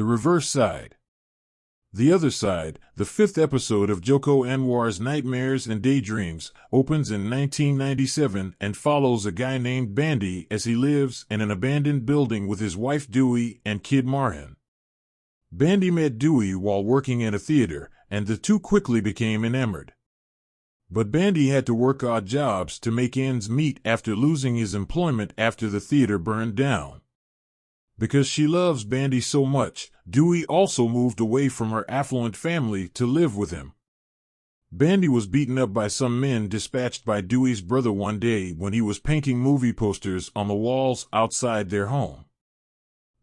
The Reverse Side. The Other Side, the fifth episode of Joko Anwar's Nightmares and Daydreams, opens in 1997 and follows a guy named Bandy as he lives in an abandoned building with his wife Dewey and kid Marhan. Bandy met Dewey while working at a theater, and the two quickly became enamored. But Bandy had to work odd jobs to make ends meet after losing his employment after the theater burned down. Because she loves Bandy so much, Dewey also moved away from her affluent family to live with him. Bandy was beaten up by some men dispatched by Dewey's brother one day when he was painting movie posters on the walls outside their home.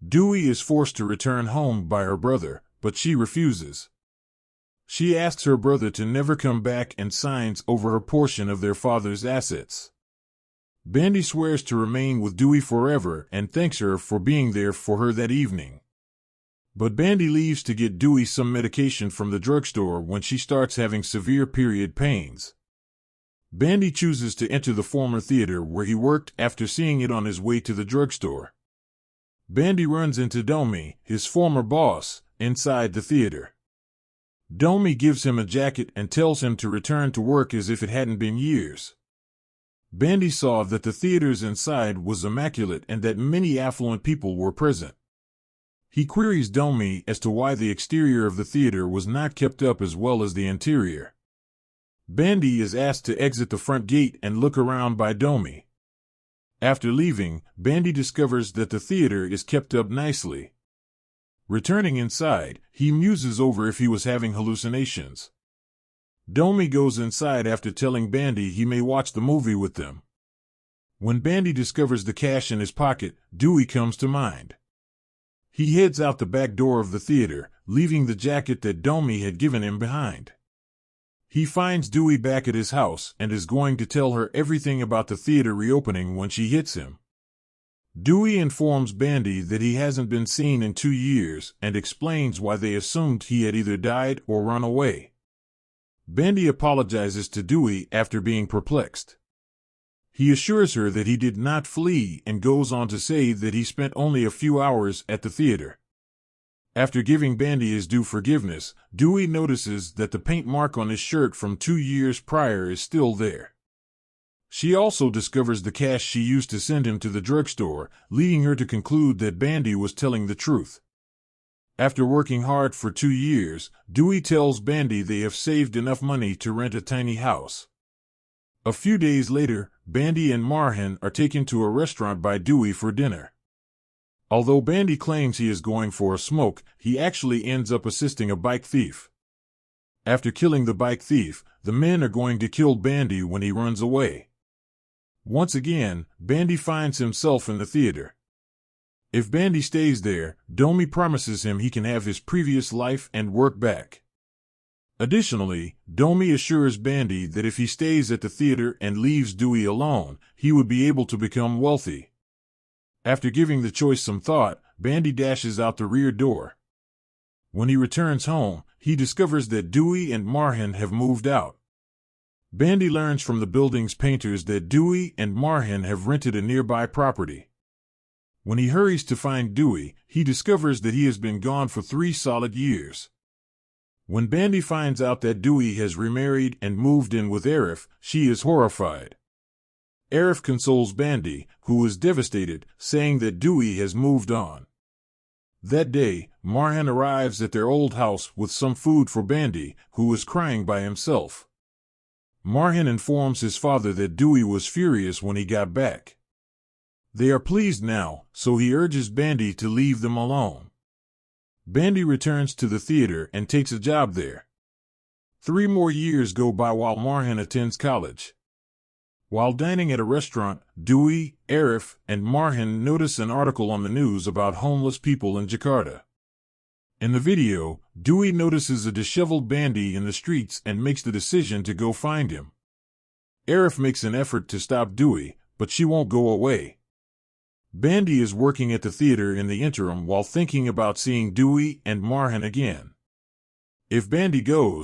Dewey is forced to return home by her brother, but she refuses. She asks her brother to never come back and signs over her portion of their father's assets. Bandy swears to remain with Dewey forever and thanks her for being there for her that evening. But Bandy leaves to get Dewey some medication from the drugstore when she starts having severe period pains. Bandy chooses to enter the former theater where he worked after seeing it on his way to the drugstore. Bandy runs into Domi, his former boss, inside the theater. Domi gives him a jacket and tells him to return to work as if it hadn't been years. Bandy saw that the theater's inside was immaculate and that many affluent people were present. He queries Domi as to why the exterior of the theater was not kept up as well as the interior. Bandy is asked to exit the front gate and look around by Domi. After leaving, Bandy discovers that the theater is kept up nicely. Returning inside, he muses over if he was having hallucinations. Domi goes inside after telling Bandy he may watch the movie with them. When Bandy discovers the cash in his pocket, Dewey comes to mind. He heads out the back door of the theater, leaving the jacket that Domi had given him behind. He finds Dewey back at his house and is going to tell her everything about the theater reopening when she hits him. Dewey informs Bandy that he hasn't been seen in 2 years and explains why they assumed he had either died or run away. Bandy apologizes to Dewey after being perplexed. He assures her that he did not flee and goes on to say that he spent only a few hours at the theater. After giving Bandy his due forgiveness, Dewey notices that the paint mark on his shirt from 2 years prior is still there. She also discovers the cash she used to send him to the drugstore, leading her to conclude that Bandy was telling the truth. After working hard for 2 years, Dewey tells Bandy they have saved enough money to rent a tiny house. A few days later, Bandy and Marhan are taken to a restaurant by Dewey for dinner. Although Bandy claims he is going for a smoke, he actually ends up assisting a bike thief. After killing the bike thief, the men are going to kill Bandy when he runs away. Once again, Bandy finds himself in the theater. If Bandy stays there, Domi promises him he can have his previous life and work back. Additionally, Domi assures Bandy that if he stays at the theater and leaves Dewey alone, he would be able to become wealthy. After giving the choice some thought, Bandy dashes out the rear door. When he returns home, he discovers that Dewey and Marhan have moved out. Bandy learns from the building's painters that Dewey and Marhan have rented a nearby property. When he hurries to find Dewey, he discovers that he has been gone for 3 solid years. When Bandy finds out that Dewey has remarried and moved in with Arif, she is horrified. Arif consoles Bandy, who is devastated, saying that Dewey has moved on. That day, Marhan arrives at their old house with some food for Bandy, who is crying by himself. Marhan informs his father that Dewey was furious when he got back. They are pleased now, so he urges Bandy to leave them alone. Bandy returns to the theater and takes a job there. 3 more years go by while Marhan attends college. While dining at a restaurant, Dewey, Arif, and Marhan notice an article on the news about homeless people in Jakarta. In the video, Dewey notices a disheveled Bandy in the streets and makes the decision to go find him. Arif makes an effort to stop Dewey, but she won't go away. Bandy is working at the theater in the interim while thinking about seeing Dewey and Marhan again. If Bandy goes,